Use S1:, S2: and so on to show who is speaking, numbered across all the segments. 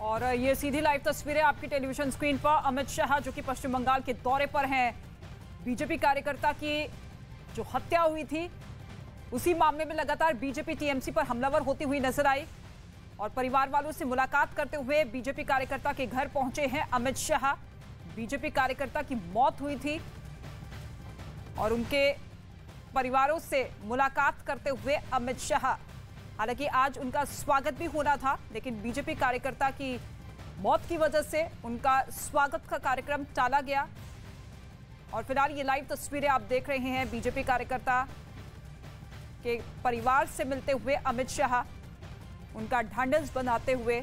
S1: और ये सीधी लाइव तस्वीरें आपकी टेलीविजन स्क्रीन पर। अमित शाह जो कि पश्चिम बंगाल के दौरे पर हैं, बीजेपी कार्यकर्ता की जो हत्या हुई थी उसी मामले में लगातार बीजेपी टीएमसी पर हमलावर होती हुई नजर आई और परिवार वालों से मुलाकात करते हुए बीजेपी कार्यकर्ता के घर पहुंचे हैं अमित शाह। बीजेपी कार्यकर्ता की मौत हुई थी और उनके परिवारों से मुलाकात करते हुए अमित शाह, हालांकि आज उनका स्वागत भी होना था लेकिन बीजेपी कार्यकर्ता की मौत की वजह से उनका स्वागत का कार्यक्रम टाला गया। और फिलहाल ये लाइव तस्वीरें आप देख रहे हैं बीजेपी कार्यकर्ता के परिवार से मिलते हुए अमित शाह, उनका ढांढस बंधाते हुए।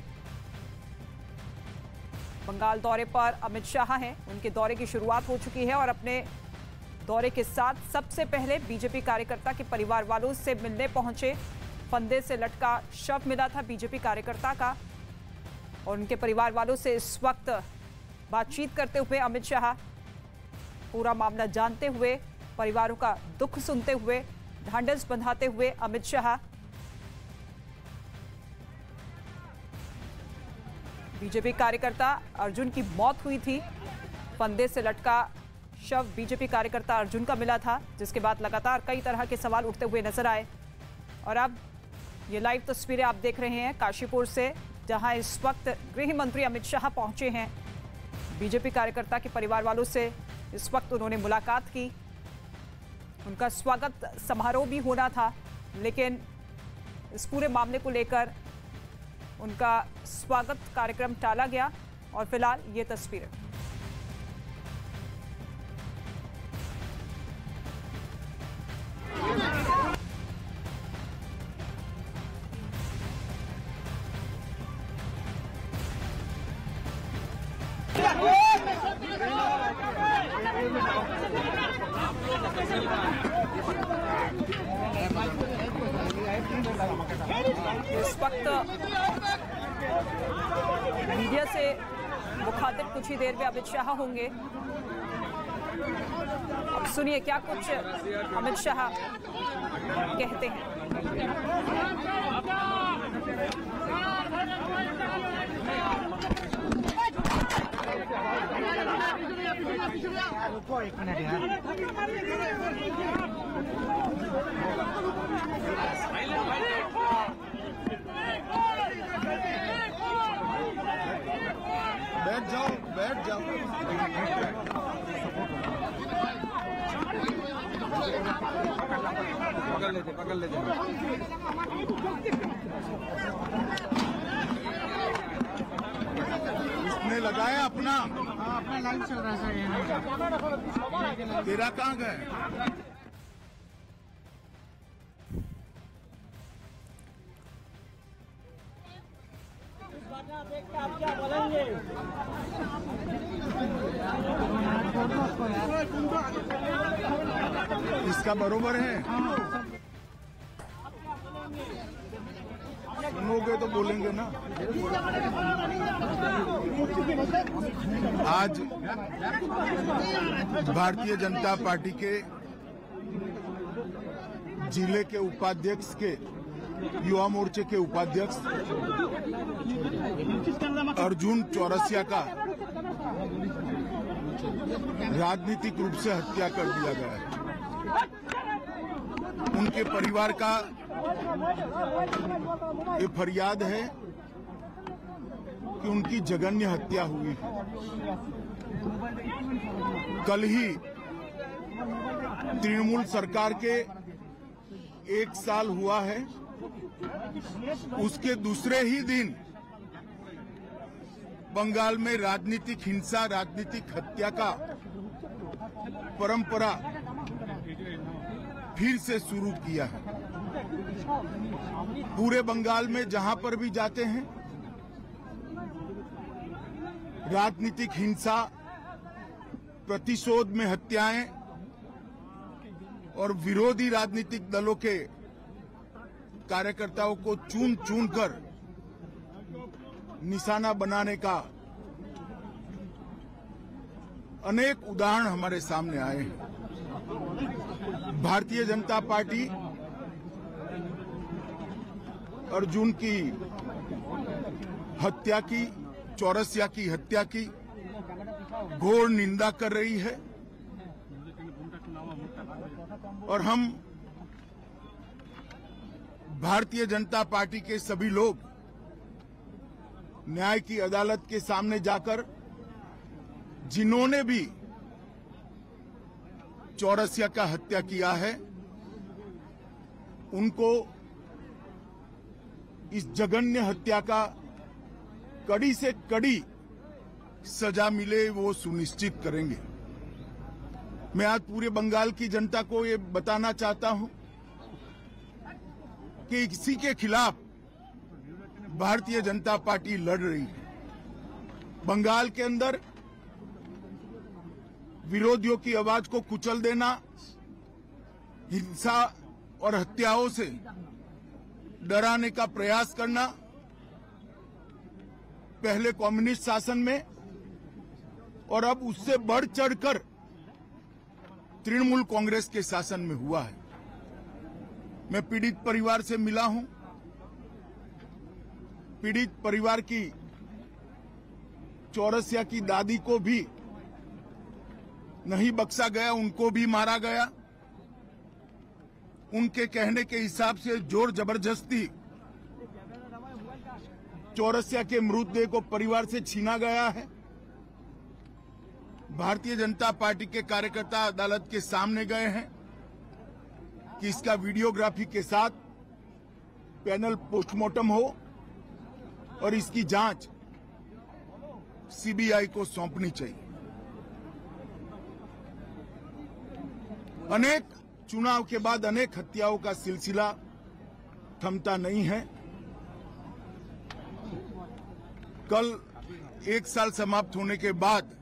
S1: बंगाल दौरे पर अमित शाह हैं, उनके दौरे की शुरुआत हो चुकी है और अपने दौरे के साथ सबसे पहले बीजेपी कार्यकर्ता के परिवार वालों से मिलने पहुंचे। फंदे से लटका शव मिला था बीजेपी कार्यकर्ता का और उनके परिवार वालों से इस वक्त बातचीत करते हुए अमित शाह, पूरा मामला जानते हुए, परिवारों का दुख सुनते हुए, ढांढस बंधाते हुए अमित शाह। बीजेपी कार्यकर्ता अर्जुन की मौत हुई थी, फंदे से लटका शव बीजेपी कार्यकर्ता अर्जुन का मिला था, जिसके बाद लगातार कई तरह के सवाल उठते हुए नजर आए। और अब ये लाइव तस्वीरें आप देख रहे हैं काशीपुर से, जहां इस वक्त गृह मंत्री अमित शाह पहुंचे हैं। बीजेपी कार्यकर्ता के परिवार वालों से इस वक्त उन्होंने मुलाकात की। उनका स्वागत समारोह भी होना था लेकिन इस पूरे मामले को लेकर उनका स्वागत कार्यक्रम टाला गया। और फिलहाल ये तस्वीरें इस वक्त मीडिया से मुखातिब कुछ ही देर में अमित शाह होंगे। अब सुनिए क्या कुछ अमित शाह कहते हैं।
S2: रुको एक मिनट यार। बैठ जाओ बैठ जाओ। पकड़ लेते इसने लगाया अपना लाइव चल रहा है। तेरा कहाँ गए? आप क्या बोलेंगे? इसका बरोबर है, सुनोगे तो बोलेंगे ना। आज भारतीय जनता पार्टी के जिले के उपाध्यक्ष के युवा मोर्चे के उपाध्यक्ष अर्जुन चौरसिया का राजनीतिक रूप से हत्या कर दिया गया है। उनके परिवार का ये फरियाद है कि उनकी जघन्य हत्या हुई है। कल ही तृणमूल सरकार के 1 साल हुआ है, उसके दूसरे ही दिन बंगाल में राजनीतिक हिंसा, राजनीतिक हत्या का परंपरा फिर से शुरू किया है। पूरे बंगाल में जहां पर भी जाते हैं राजनीतिक हिंसा, प्रतिशोध में हत्याएं और विरोधी राजनीतिक दलों के कार्यकर्ताओं को चुन चुन कर निशाना बनाने का अनेक उदाहरण हमारे सामने आए हैं। भारतीय जनता पार्टी अर्जुन की हत्या की चौरसिया की हत्या की घोर निंदा कर रही है और हम भारतीय जनता पार्टी के सभी लोग न्याय की अदालत के सामने जाकर जिन्होंने भी चौरसिया का हत्या किया है उनको इस जघन्य हत्या का कड़ी से कड़ी सजा मिले वो सुनिश्चित करेंगे। मैं आज पूरे बंगाल की जनता को ये बताना चाहता हूं कि इसी के खिलाफ भारतीय जनता पार्टी लड़ रही है। बंगाल के अंदर विरोधियों की आवाज को कुचल देना, हिंसा और हत्याओं से डराने का प्रयास करना, पहले कम्युनिस्ट शासन में और अब उससे बढ़ चढ़कर तृणमूल कांग्रेस के शासन में हुआ है। मैं पीड़ित परिवार से मिला हूं। पीड़ित परिवार की चौरसिया की दादी को भी नहीं बख्शा गया, उनको भी मारा गया। उनके कहने के हिसाब से जोर जबरदस्ती चौरसिया के मृतदेह को परिवार से छीना गया है। भारतीय जनता पार्टी के कार्यकर्ता अदालत के सामने गए हैं कि इसका वीडियोग्राफी के साथ पैनल पोस्टमार्टम हो और इसकी जांच सीबीआई को सौंपनी चाहिए। अनेक चुनाव के बाद अनेक हत्याओं का सिलसिला थमता नहीं है। कल 1 साल समाप्त होने के बाद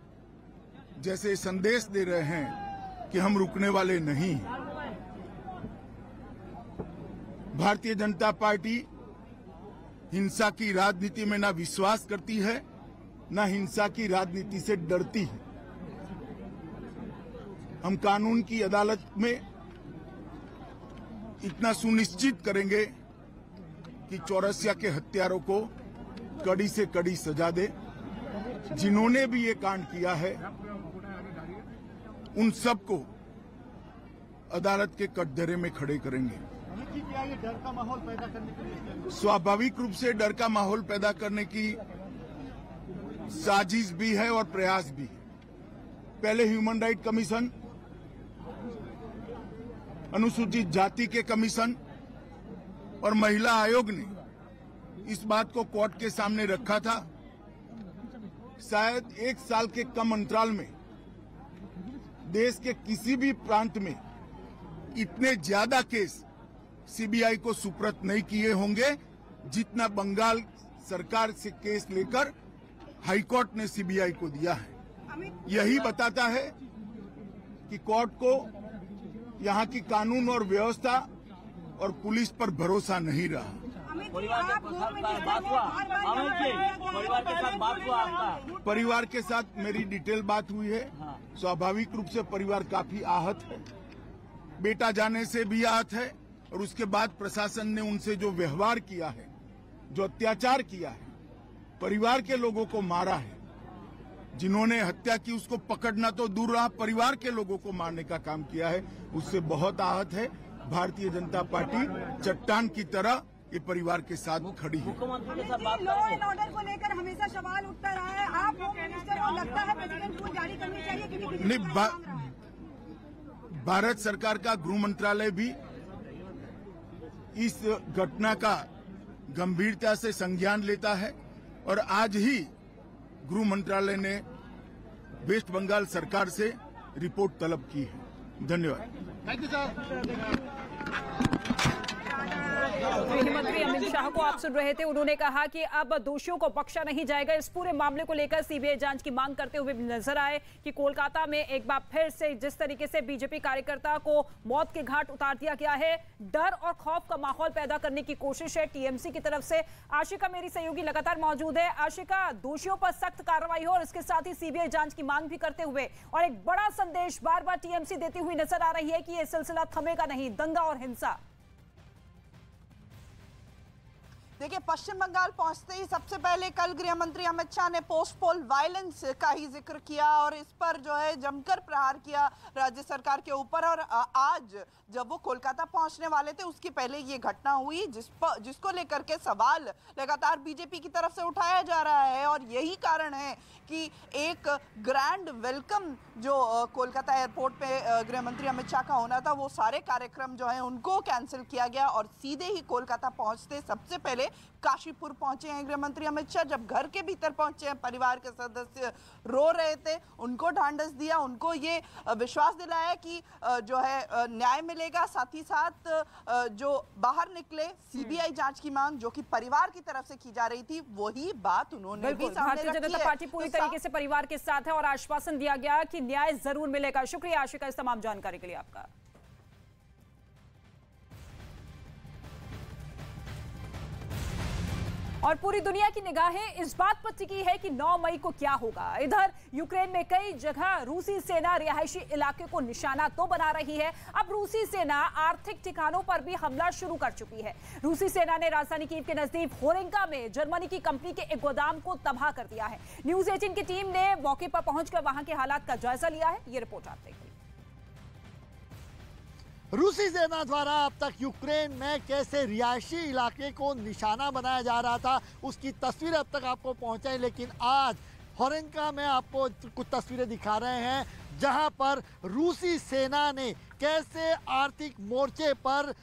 S2: जैसे संदेश दे रहे हैं कि हम रुकने वाले नहीं हैं। भारतीय जनता पार्टी हिंसा की राजनीति में ना विश्वास करती है, ना हिंसा की राजनीति से डरती है। हम कानून की अदालत में इतना सुनिश्चित करेंगे कि चौरसिया के हत्यारों को कड़ी से कड़ी सजा दे। जिन्होंने भी ये कांड किया है उन सबको अदालत के कटघरे में खड़े करेंगे।
S3: डर का माहौल पैदा करने के लिए
S2: स्वाभाविक रूप से डर का माहौल पैदा करने की साजिश भी है और प्रयास भी है। पहले ह्यूमन राइट कमीशन, अनुसूचित जाति के कमीशन और महिला आयोग ने इस बात को कोर्ट के सामने रखा था। शायद 1 साल के कम अंतराल में देश के किसी भी प्रांत में इतने ज्यादा केस सीबीआई को सुपुर्द नहीं किए होंगे जितना बंगाल सरकार से केस लेकर हाईकोर्ट ने सीबीआई को दिया है। यही बताता है कि कोर्ट को यहाँ की कानून और व्यवस्था और पुलिस पर भरोसा नहीं रहा। परिवार के साथ मेरी डिटेल बात हुई है। स्वाभाविक रूप से परिवार काफी आहत है। बेटा जाने से भी आहत है और उसके बाद प्रशासन ने उनसे जो व्यवहार किया है, जो अत्याचार किया है, परिवार के लोगों को मारा है, जिन्होंने हत्या की उसको पकड़ना तो दूर रहा, परिवार के लोगों को मारने का काम किया है, उससे बहुत आहत है। भारतीय जनता पार्टी चट्टान की तरह ये परिवार के साथ खड़ी है।
S4: मुख्यमंत्री के साथ बात लॉ एंड ऑर्डर को लेकर हमेशा सवाल उठता रहा है। आप होम मिनिस्टर को लगता है प्रेसिडेंट को जारी करनी चाहिए क्योंकि
S2: नहीं, भारत सरकार का गृह मंत्रालय भी इस घटना का गंभीरता से संज्ञान लेता है और आज ही गृह मंत्रालय ने वेस्ट बंगाल सरकार से रिपोर्ट तलब की है। धन्यवाद।
S3: Thank you sir.
S1: गृह मंत्री अमित शाह को आप सुन रहे थे। उन्होंने कहा कि अब दोषियों को बख्शा नहीं जाएगा। इस पूरे मामले को लेकर सीबीआई जांच की मांग करते हुए नजर आए कि कोलकाता में एक बार फिर से जिस तरीके से बीजेपी कार्यकर्ता को मौत के घाट उतार दिया गया है, डर और खौफ का माहौल पैदा करने की कोशिश है टीएमसी की तरफ से। आशिका मेरी सहयोगी लगातार मौजूद है। आशिका, दोषियों पर सख्त कार्रवाई हो और इसके साथ ही सीबीआई जांच की मांग भी करते हुए और एक बड़ा संदेश बार बार टीएमसी देती हुई नजर आ रही है कि यह सिलसिला थमेगा नहीं, दंगा और हिंसा।
S5: देखिए, पश्चिम बंगाल पहुंचते ही सबसे पहले कल गृह मंत्री अमित शाह ने पोस्ट पोल वायलेंस का ही जिक्र किया और इस पर जो है जमकर प्रहार किया राज्य सरकार के ऊपर। और आज जब वो कोलकाता पहुंचने वाले थे उसकी पहले ये घटना हुई जिसको लेकर के सवाल लगातार बीजेपी की तरफ से उठाया जा रहा है। और यही कारण है कि एक ग्रैंड वेलकम जो कोलकाता एयरपोर्ट पे गृह मंत्री अमित शाह का होना था, वो सारे कार्यक्रम जो है उनको कैंसिल किया गया और सीधे ही कोलकाता पहुंचते सबसे पहले काशीपुर पहुंचे हैं गृह मंत्री अमित शाह। जब घर के भीतर पहुंचे हैं, परिवार के सदस्य रो रहे थे, उनको ढांढस दिया, उनको ये विश्वास दिलाया कि जो है न्याय मिलेगा। साथ ही साथ जो बाहर निकले सीबीआई जांच की मांग जो कि परिवार की तरफ से की जा रही थी, वही बात उन्होंने भी सामने रखी है।
S1: भारतीय जनता पार्टी पूरी तरीके से परिवार के साथ है और आश्वासन दिया गया कि न्याय जरूर मिलेगा। शुक्रिया आशिका इस तमाम जानकारी के लिए आपका। और पूरी दुनिया की निगाहें इस बात पर टिकी है कि 9 मई को क्या होगा। इधर यूक्रेन में कई जगह रूसी सेना रिहायशी इलाके को निशाना तो बना रही है, अब रूसी सेना आर्थिक ठिकानों पर भी हमला शुरू कर चुकी है। रूसी सेना ने राजधानी कीव के नजदीक होरेंका में जर्मनी की कंपनी के एक गोदाम को तबाह कर दिया है। न्यूज 18 की टीम ने मौके पर पहुंचकर वहां के हालात का जायजा लिया है। ये रिपोर्ट आप देखिए।
S6: रूसी सेना द्वारा अब तक यूक्रेन में कैसे रिहायशी इलाके को निशाना बनाया जा रहा था उसकी तस्वीर अब तक आपको पहुंचाई, लेकिन आज होरेंका में आपको कुछ तस्वीरें दिखा रहे हैं जहां पर रूसी सेना ने कैसे आर्थिक मोर्चे पर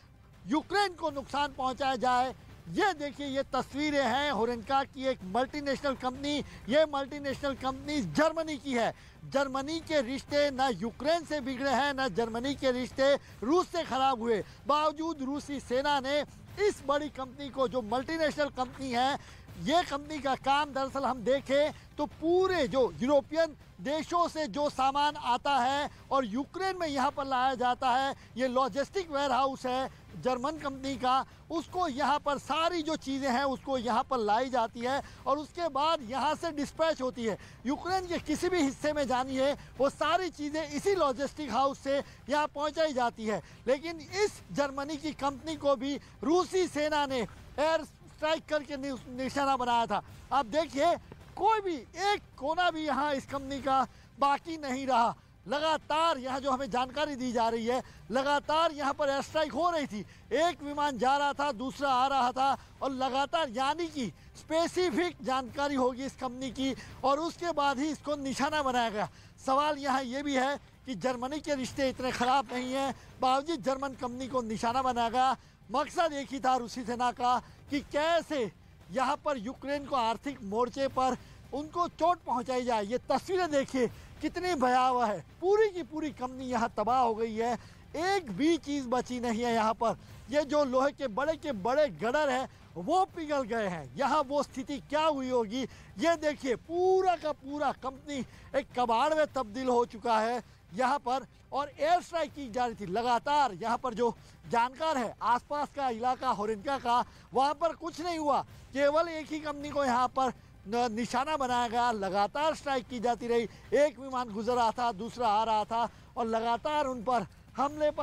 S6: यूक्रेन को नुकसान पहुंचाया जाए। ये देखिए, ये तस्वीरें हैं होरेंका की एक मल्टीनेशनल कंपनी। ये मल्टीनेशनल कंपनी जर्मनी की है। जर्मनी के रिश्ते न यूक्रेन से बिगड़े हैं, न जर्मनी के रिश्ते रूस से खराब हुए। बावजूद रूसी सेना ने इस बड़ी कंपनी को, जो मल्टीनेशनल कंपनी है, ये कंपनी का काम दरअसल हम देखें तो पूरे जो यूरोपियन देशों से जो सामान आता है और यूक्रेन में यहाँ पर लाया जाता है, ये लॉजिस्टिक वेयर हाउस है जर्मन कंपनी का, उसको यहाँ पर सारी जो चीज़ें हैं उसको यहाँ पर लाई जाती है और उसके बाद यहाँ से डिस्पैच होती है। यूक्रेन के किसी भी हिस्से में जानी है वो सारी चीज़ें इसी लॉजिस्टिक हाउस से यहाँ पहुँचाई जाती है। लेकिन इस जर्मनी की कंपनी को भी रूसी सेना ने एयर स्ट्राइक करके निशाना बनाया था। आप देखिए, कोई भी एक कोना भी यहाँ इस कंपनी का बाकी नहीं रहा। लगातार यहाँ जो हमें जानकारी दी जा रही है, लगातार यहाँ पर एयर स्ट्राइक हो रही थी। एक विमान जा रहा था, दूसरा आ रहा था और लगातार, यानी कि स्पेसिफिक जानकारी होगी इस कंपनी की और उसके बाद ही इसको निशाना बनाया गया। सवाल यहाँ ये भी है कि जर्मनी के रिश्ते इतने ख़राब नहीं हैं, बावजूद जर्मन कंपनी को निशाना बनाया गया। मकसद एक ही था रूसी सेना का कि कैसे यहाँ पर यूक्रेन को आर्थिक मोर्चे पर उनको चोट पहुँचाई जाए। ये तस्वीरें देखिए कितनी भयावह है। पूरी की पूरी कंपनी यहाँ तबाह हो गई है, एक भी चीज़ बची नहीं है यहाँ पर। ये जो लोहे के बड़े गडर हैं वो पिघल गए हैं। यहाँ वो स्थिति क्या हुई होगी ये देखिए। पूरा का पूरा कंपनी एक कबाड़ में तब्दील हो चुका है यहाँ पर और एयर स्ट्राइक की जा रही थी लगातार। यहाँ पर जो जानकार है आसपास का इलाका होरेंका का, वहाँ पर कुछ नहीं हुआ, केवल एक ही कंपनी को यहाँ पर निशाना बनाया गया। लगातार स्ट्राइक की जाती रही, एक विमान गुजर रहा था, दूसरा आ रहा था और लगातार उन पर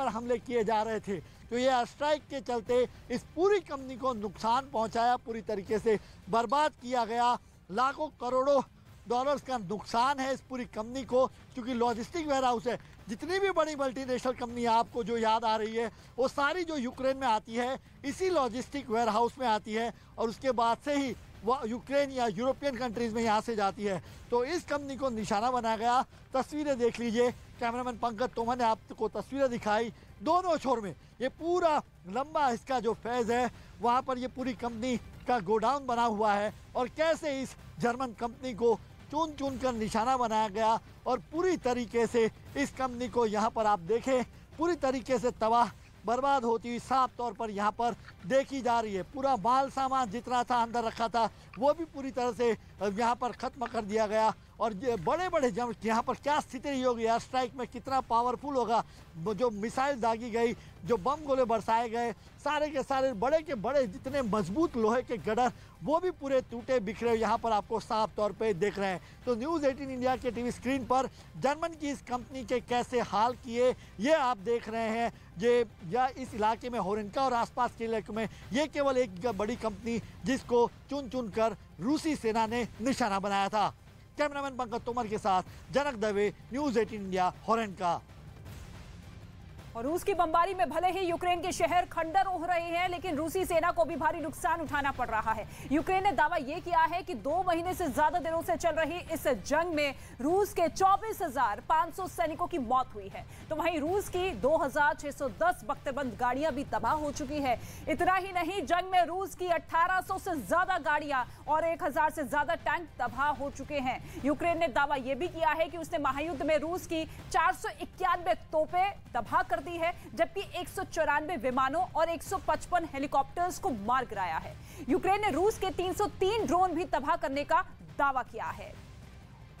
S6: हमले किए जा रहे थे। तो ये स्ट्राइक के चलते इस पूरी कंपनी को नुकसान पहुंचाया, पूरी तरीके से बर्बाद किया गया। लाखों करोड़ों डॉलर्स का नुकसान है इस पूरी कंपनी को, क्योंकि लॉजिस्टिक वेयर हाउस है। जितनी भी बड़ी मल्टीनेशनल कंपनी आपको जो याद आ रही है वो सारी जो यूक्रेन में आती है इसी लॉजिस्टिक वेयर हाउस में आती है और उसके बाद से ही वो यूक्रेन या यूरोपियन कंट्रीज़ में यहाँ से जाती है। तो इस कंपनी को निशाना बनाया गया। तस्वीरें देख लीजिए, कैमरामैन पंकज तोमर ने आपको तस्वीरें दिखाई। दोनों छोर में ये पूरा लंबा इसका जो फेज़ है वहाँ पर ये पूरी कंपनी का गोडाउन बना हुआ है और कैसे इस जर्मन कंपनी को चुन कर निशाना बनाया गया और पूरी तरीके से इस कंपनी को यहाँ पर आप देखें पूरी तरीके से तबाह बर्बाद होती हुई साफ तौर पर यहाँ पर देखी जा रही है। पूरा माल सामान जितना था अंदर रखा था वो भी पूरी तरह से यहाँ पर ख़त्म कर दिया गया और बड़े बड़े यहाँ पर क्या स्थिति रही होगी, एयर स्ट्राइक में कितना पावरफुल होगा, जो मिसाइल दागी गई, जो बम गोले बरसाए गए, सारे के सारे बड़े के बड़े जितने मजबूत लोहे के गडर वो भी पूरे टूटे बिखरे यहाँ पर आपको साफ तौर पे देख रहे हैं। तो न्यूज़ 18 इंडिया के टीवी स्क्रीन पर जर्मन की इस कंपनी के कैसे हाल किए ये आप देख रहे हैं। ये या इस इलाके में होरेनका और आसपास के इलाके में ये केवल एक बड़ी कंपनी जिसको चुन चुन कर रूसी सेना ने निशाना बनाया था। कैमरामैन पंकज तोमर के साथ जनक दवे, न्यूज़ 18 इंडिया, होरेनका।
S1: और रूस की बमबारी में भले ही यूक्रेन के शहर खंडर हो रहे हैं, लेकिन रूसी सेना को भी भारी नुकसान उठाना पड़ रहा है। यूक्रेन ने दावा यह किया है कि 2 महीने से ज्यादा दिनों से चल रही इस जंग में रूस के 24,500 सैनिकों की मौत हुई है, तो वहीं रूस की 2,610 बख्तरबंद गाड़ियां भी तबाह हो चुकी है। इतना ही नहीं, जंग में रूस की 1800 से ज्यादा गाड़ियां और 1000 से ज्यादा टैंक तबाह हो चुके हैं। यूक्रेन ने दावा यह भी किया है कि उसने महायुद्ध में रूस की 491 तोपें तबाह कर दी है, जबकि 194 विमानों और 155 हेलीकॉप्टर्स को मार गिराया है। यूक्रेन ने रूस के 303 ड्रोन भी तबाह करने का दावा किया है।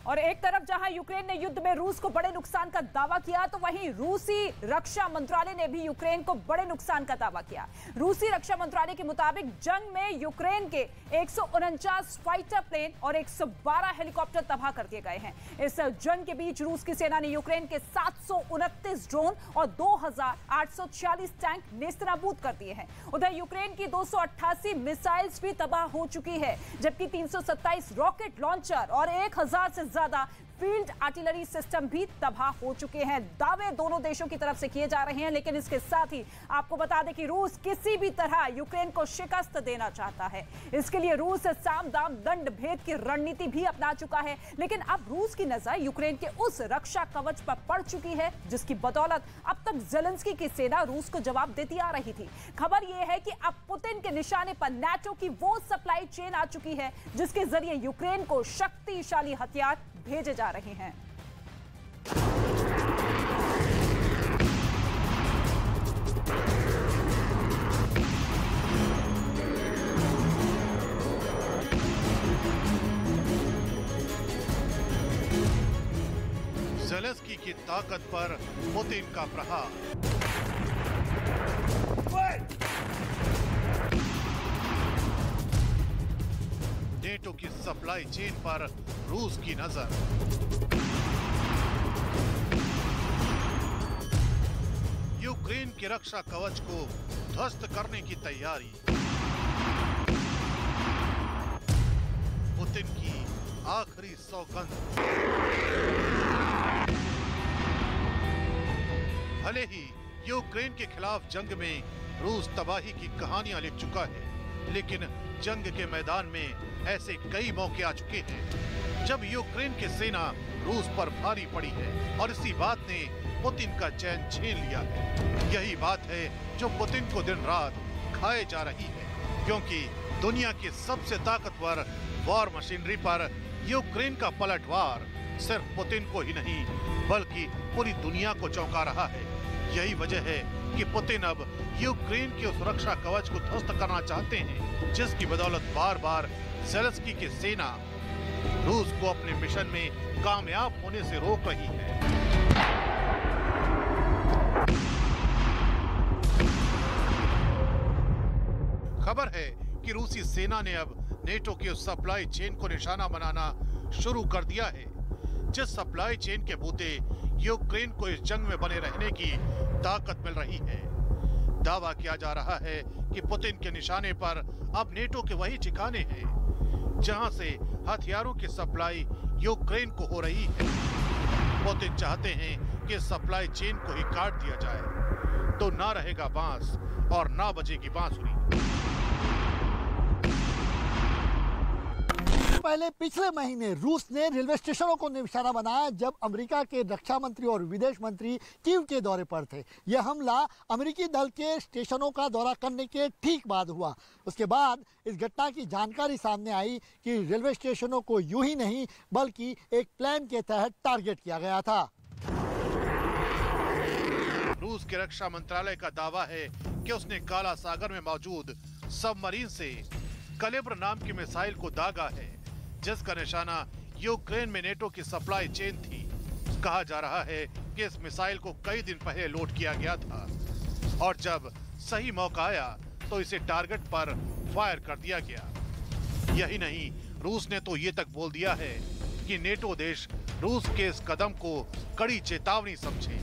S1: और एक तरफ जहां यूक्रेन ने युद्ध में रूस को बड़े नुकसान का दावा किया, तो वहीं रूसी रक्षा मंत्रालय ने भी यूक्रेन को बड़े नुकसान का दावा किया। रूसी रक्षा मंत्रालय के मुताबिक जंग में यूक्रेन के 149 फाइटर प्लेन और 112 हेलीकॉप्टर तबाह कर दिए गए हैं। इस जंग के बीच रूस की सेना ने यूक्रेन के 729 ड्रोन और 2,846 टैंक नेस्तनाबूद कर दिए हैं। उधर यूक्रेन की 288 मिसाइल्स भी तबाह हो चुकी है, जबकि 327 रॉकेट लॉन्चर और 1000 से ज्यादा फील्ड आर्टिलरी सिस्टम भी तबाह हो चुके हैं। दावे दोनों देशों की तरफ से किए जा रहे हैं, लेकिन इसके साथ ही आपको बता दें कि रूस किसी भी तरह यूक्रेन को शिकस्त देना चाहता है। इसके लिए रूस साम दाम दंड भेद की रणनीति भी अपना चुका है, लेकिन अब रूस की नजर यूक्रेन के उस रक्षा कवच पर पड़ चुकी है जिसकी बदौलत अब तक ज़ेलेंस्की की सेना रूस को जवाब देती आ रही थी। खबर यह है कि अब पुतिन के निशाने पर नाटो की वो सप्लाई चेन आ चुकी है जिसके जरिए यूक्रेन को शक्तिशाली हथियार भेजे जा रहे हैं।
S7: ज़ेलेंस्की की ताकत पर पुतिन का प्रहार। नेटो की सप्लाई चेन पर रूस की नजर। यूक्रेन के रक्षा कवच को ध्वस्त करने की तैयारी। पुतिन की आखिरी सौगंध। भले ही यूक्रेन के खिलाफ जंग में रूस तबाही की कहानियां लिख चुका है, लेकिन जंग के मैदान में ऐसे कई मौके आ चुके हैं जब यूक्रेन की सेना रूस पर भारी पड़ी है और इसी बात ने पुतिन का चैन छीन लिया है। यही बात है जो पुतिन को दिन रात खाए जा रही है, क्योंकि दुनिया की सबसे ताकतवर वॉर मशीनरी पर यूक्रेन का पलटवार सिर्फ पुतिन को ही नहीं बल्कि पूरी दुनिया को चौंका रहा है। यही वजह है कि पुतिन अब यूक्रेन के उस रक्षा कवच को ध्वस्त करना चाहते हैं जिसकी बदौलत बार बार ज़ेलेंस्की की सेना रूस को अपने मिशन में कामयाब होने से रोक रही है। खबर है कि रूसी सेना ने अब नेटो की उस सप्लाई चेन को निशाना बनाना शुरू कर दिया है जिस सप्लाई चेन के बूते यूक्रेन को इस जंग में बने रहने की ताकत मिल रही है। दावा किया जा रहा है कि पुतिन के निशाने पर अब नेटो के वही ठिकाने हैं जहां से हथियारों की सप्लाई यूक्रेन को हो रही है। पुतिन चाहते हैं कि सप्लाई चेन को ही काट दिया जाए, तो ना रहेगा बांस और ना बजेगी बांसुरी।
S6: पहले पिछले महीने रूस ने रेलवे स्टेशनों को निशाना बनाया जब अमेरिका के रक्षा मंत्री और विदेश मंत्री कीव के दौरे पर थे। यह हमला अमेरिकी दल के स्टेशनों का दौरा करने के ठीक बाद हुआ। उसके बाद इस घटना की जानकारी सामने आई कि रेलवे स्टेशनों को यूं ही नहीं बल्कि एक प्लान के तहत टारगेट किया गया था।
S7: रूस के रक्षा मंत्रालय का दावा है कि उसने काला सागर में मौजूद सबमरीन से कलिब्र नाम की मिसाइल को दागा है जिसका निशाना यूक्रेन में नेटो की सप्लाई चेन थी। कहा जा रहा है कि इस मिसाइल को कई दिन पहले लोड किया गया था और जब सही मौका आया तो इसे टारगेट पर फायर कर दिया गया। यही नहीं, रूस ने तो ये तक बोल दिया है कि नेटो देश रूस के इस कदम को कड़ी चेतावनी समझे।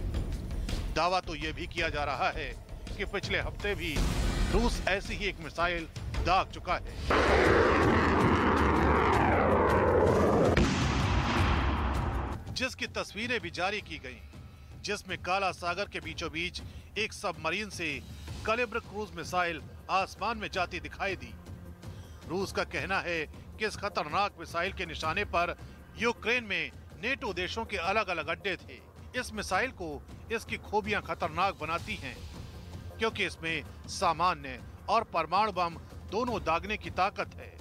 S7: दावा तो ये भी किया जा रहा है कि पिछले हफ्ते भी रूस ऐसी ही एक मिसाइल दाग चुका है। जिसकी तस्वीरें भी जारी की गई, जिसमें काला सागर के बीचों बीच एक सबमरीन से कैलिबर क्रूज मिसाइल आसमान में जाती दिखाई दी। रूस का कहना है कि इस खतरनाक मिसाइल के निशाने पर यूक्रेन में नेटो देशों के अलग अलग अड्डे थे। इस मिसाइल को इसकी खूबियां खतरनाक बनाती हैं क्योंकि इसमें सामान्य और परमाणु बम दोनों दागने की ताकत है।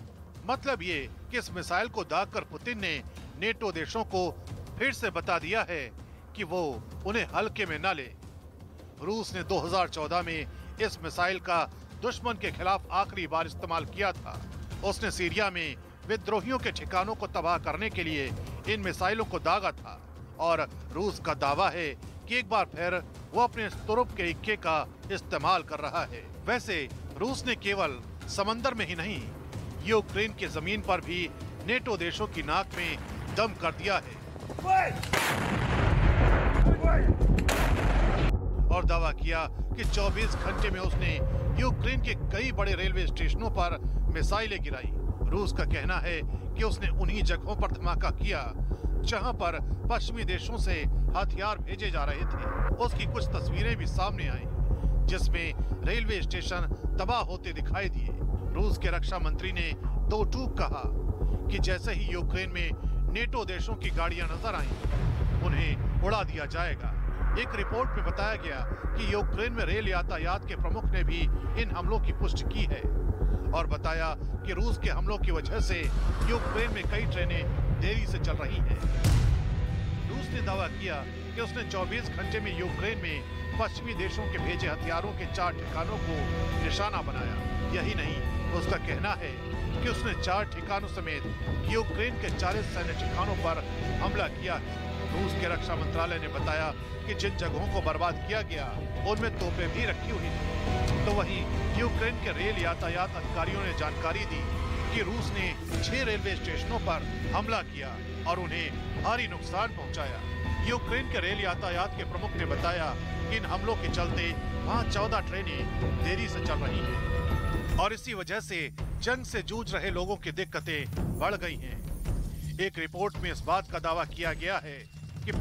S7: मतलब ये कि इस मिसाइल को दागकर पुतिन ने नेटो देशों को फिर से बता दिया है कि वो उन्हें हल्के में न ले। रूस ने 2014 में इस मिसाइल का दुश्मन के खिलाफ आखिरी बार इस्तेमाल किया था। उसने सीरिया में विद्रोहियों के ठिकानों को तबाह करने के लिए इन मिसाइलों को दागा था और रूस का दावा है कि एक बार फिर वो अपने तुरुप के इक्के का इस्तेमाल कर रहा है। वैसे रूस ने केवल समंदर में ही नहीं, यूक्रेन की जमीन पर भी नेटो देशों की नाक में दम कर दिया है और दावा किया कि 24 घंटे में उसने यूक्रेन के कई बड़े रेलवे स्टेशनों पर मिसाइलें गिराई। रूस का कहना है कि उसने उन्हीं जगहों पर धमाका किया जहां पर पश्चिमी देशों से हथियार भेजे जा रहे थे। उसकी कुछ तस्वीरें भी सामने आईं, जिसमें रेलवे स्टेशन तबाह होते दिखाई दिए। रूस के रक्षा मंत्री ने दो टूक कहा कि जैसे ही यूक्रेन में नेटो देशों की गाड़ियां नजर आईं, उन्हें उड़ा दिया जाएगा। एक रिपोर्ट में बताया गया कि यूक्रेन में रेल यातायात के प्रमुख ने भी इन हमलों की पुष्टि की है और बताया कि रूस के हमलों की वजह से यूक्रेन में कई ट्रेनें देरी से चल रही हैं। रूस ने दावा किया कि उसने 24 घंटे में यूक्रेन में पश्चिमी देशों के भेजे हथियारों के 4 ठिकानों को निशाना बनाया। यही नहीं, उसका कहना है कि उसने 4 ठिकानों समेत यूक्रेन के 40 सैन्य ठिकानों पर हमला किया है। रूस के रक्षा मंत्रालय ने बताया कि जिन जगहों को बर्बाद किया गया उनमें तोपें भी रखी हुई थी। तो वहीं यूक्रेन के रेल यातायात अधिकारियों ने जानकारी दी कि रूस ने 6 रेलवे स्टेशनों पर हमला किया और उन्हें भारी नुकसान पहुंचाया। यूक्रेन के रेल यातायात के प्रमुख ने बताया कि इन हमलों के चलते वहां 14 ट्रेनें देरी से चल रही हैं और इसी वजह से जंग से जूझ रहे लोगों की दिक्कतें बढ़ गई हैं। एक रिपोर्ट में इस बात का दावा किया गया है कि